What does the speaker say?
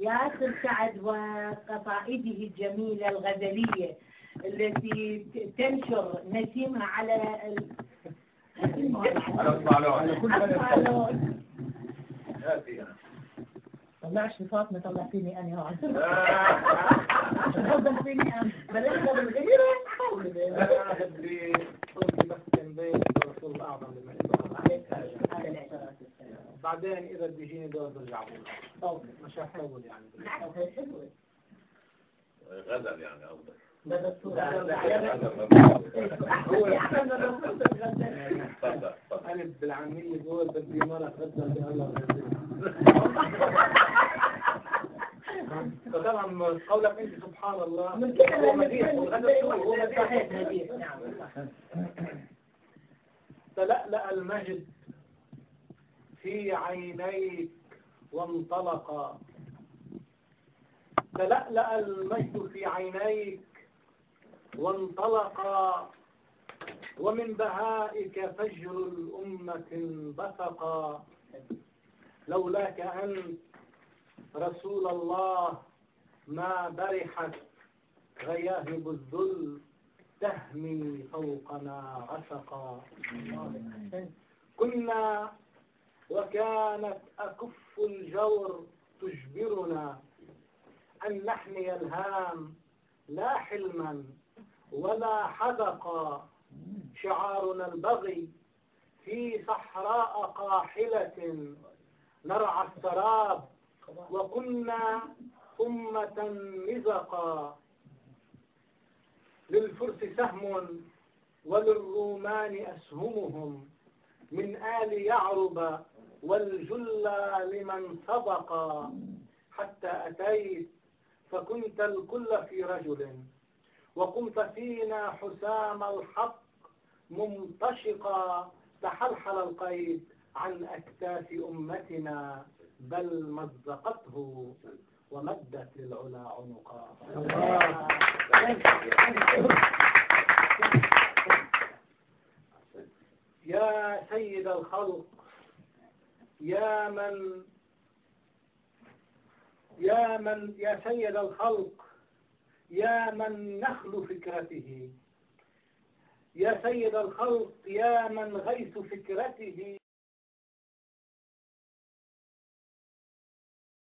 ياسر سعد وقصائده الجميلة الغزلية التي تنشر نسيمها على الصالون. طلعش فاطمة، طلع فيني أنا هون. تفضل فيني أنا. بلشنا بالغيرة. بين الرسول الأعظم بعدين إذا بيجيني دور برجع بقول مش هحاول يعني. غزل يعني أفضل. أنا بالعامية بقول بدي مرة غزل بألله فطبعا قولك أنت سبحان الله من كده هو مديح والغزل هو مديح. نعم. تلألأ المجد في عينيك وانطلق، تلألأ المجد في عينيك وانطلق، ومن بهائك فجر الأمة انبثق، لولاك أنت رسول الله ما برحت غياهب الذل تهمي فوقنا غسقا. كنا وكانت أكف الجور تجبرنا أن نحمي الهام لا حلما ولا حذقا، شعارنا البغي في صحراء قاحلة نرعى السراب، وكنا أمة نزقا، للفرس سهم وللرومان أسهمهم، من آل يعرب والجلى لمن سبقا، حتى أتيت فكنت الكل في رجل، وقمت فينا حسام الحق ممتشقا، تحلحل القيد عن أكتاف أمتنا بل مزقته ومدت للعلا عنقا. يا سيد الخلق، يا سيد الخلق، يا من نخل فكرته، يا سيد الخلق، يا من غيث فكرته